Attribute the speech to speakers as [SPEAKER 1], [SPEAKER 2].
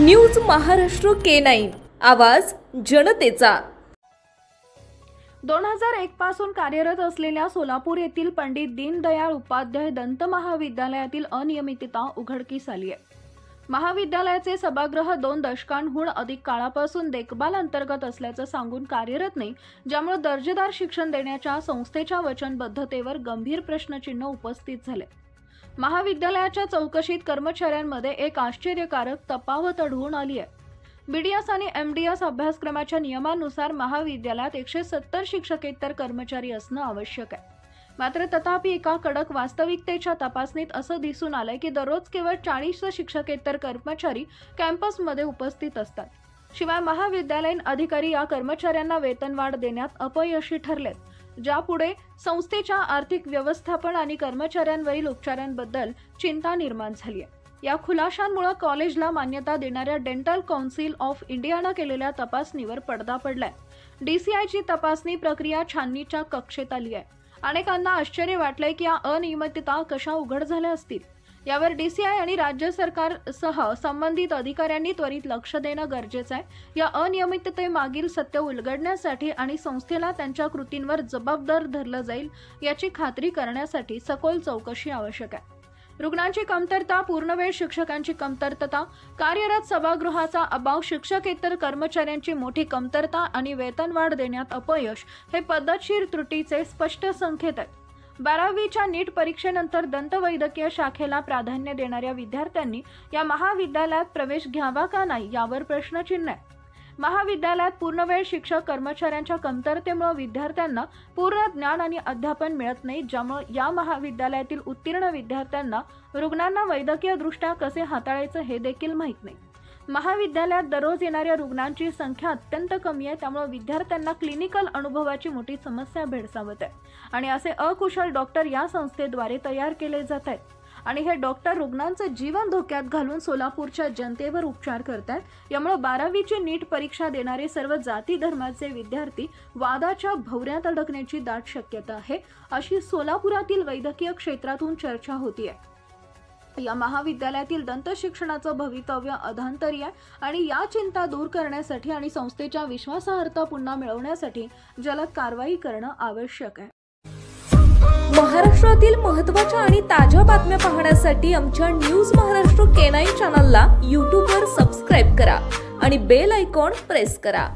[SPEAKER 1] News Maharashtra K9 आवाज जनतेचा।
[SPEAKER 2] 2001 पासून कार्यरत असलेल्या सोलापूर येथील पंडित दीनदयाळ उपाध्याय दंत महाविद्यालयातील अनियमितता उघडकीस आली आहे। महाविद्यालयाचे सभागृह 2 दशकांहून अधिक काळापासून देखभाल अंतर्गत असल्याचं सांगून कार्यरत नाही, ज्यामुळे दर्जेदार शिक्षण देण्याच्या संस्थेच्या वचनबद्धतेवर गंभीर प्रश्नचिन्ह उपस्थित झाले। महाविद्यालयाच्या चौकशीत कर्मचाऱ्यांमध्ये एक आश्चर्यकारक तफावत आढळून आली आहे। BDS आणि MDS अभ्यासक्रमाच्या नियमानुसार महाविद्यालयात 170 शिक्षकेतर कर्मचारी असणं आवश्यक आहे। मात्र तथापि एका कडक वास्तविकतेच्या तपासणीत असं दिसून आलंय की दररोज केवळ 40 शिक्षकेतर कर्मचारी कॅम्पसमध्ये उपस्थित असतात। शिवाय महाविद्यालयीन अधिकारी या कर्मचाऱ्यांना वेतनवाढ देण्यात अपयशी ठरलेत, ज्यापुढे संस्थेच्या आर्थिक व्यवस्थापन आणि कर्मचाऱ्यांवरील उपचारांबद्दल चिंता निर्माण झाली आहे। या खुलाशांमुळे कॉलेजला मान्यता देणाऱ्या डेंटल काउन्सिल ऑफ इंडियाने केलेल्या तपासणीवर पडदा पडलाय। DCIची तपासणी प्रक्रिया छाननीच्या कक्षेत आली आहे। अनेकांना आश्चर्य वाटलंय की या अनियमितता कशा उघड झाल्या असतील। यावर DCI आणि राज्य सरकारसह संबंधित अधिकाऱ्यांनी त्वरित लक्ष देणं गरजेचं आहे। या अनियमिततेमागील सत्य उलगडण्यासाठी आणि संस्थेला त्यांच्या कृतींवर जबाबदार धरलं जाईल याची खात्री करण्यासाठी सखोल चौकशी आवश्यक आहे। रुग्णांची कमतरता, पूर्णवेळ शिक्षकांची कमतरता, कार्यरत सभागृहाचा अभाव, शिक्षकेतर कर्मचाऱ्यांची मोठी कमतरता आणि वेतनवाढ देण्यात अपयश हे पद्धतशीर त्रुटीचे स्पष्ट संकेत आहेत। 12वीच्या नीट परीक्षेनंतर दंतवैद्यकीय शाखेला प्राधान्य देणाऱ्या विद्यार्थ्यांनी या महाविद्यालयात प्रवेश घ्यावा का नाही यावर प्रश्नचिन्ह आहे। महाविद्यालयात पूर्णवेळ शिक्षक कर्मचाऱ्यांच्या कमतरतेमुळे विद्यार्थ्यांना पूर्ण ज्ञान आणि अध्यापन मिळत नाही, ज्यामुळे या महाविद्यालयातील उत्तीर्ण विद्यार्थ्यांना रुग्णांना वैद्यकीय दृष्ट्या कसे हाताळायचं हे देखील माहीत नाही। महाविद्यालयात दररोज येणाऱ्या रुग्णांची संख्या अत्यंत कमी आहे, त्यामुळे विद्यार्थ्यांना क्लिनिकल अनुभवाची मोठी समस्या भेडसावत आहे आणि असे अकुशल डॉक्टर या संस्थेद्वारे तयार केले जात आहेत आणि हे डॉक्टर रुग्णांचं जीवन धोक्यात घालून सोलापूरच्या जनतेवर उपचार करतात। यामुळे 12वीची नीट परीक्षा देणारे सर्व जाती धर्माचे विद्यार्थी वादाच्या भोवऱ्यात अडकण्याची दाट शक्यता आहे, अशी सोलापुरातील वैद्यकीय क्षेत्रातून चर्चा होतीये। या महाविद्यालयातील दंत शिक्षणाचं भवितव्य अधांतरी आहे आणि या चिंता दूर करण्यासाठी आणि संस्थेच्या विश्वासार्हता पुन्हा मिळवण्यासाठी जलद कारवाई करणं आवश्यक आहे।
[SPEAKER 1] महाराष्ट्रातील महत्त्वाच्या आणि ताज्या बातम्या पाहण्यासाठी आमच्या न्यूज महाराष्ट्र K9 चॅनलला YouTube वर सबस्क्राइब करा आणि बेल आयकॉन प्रेस करा।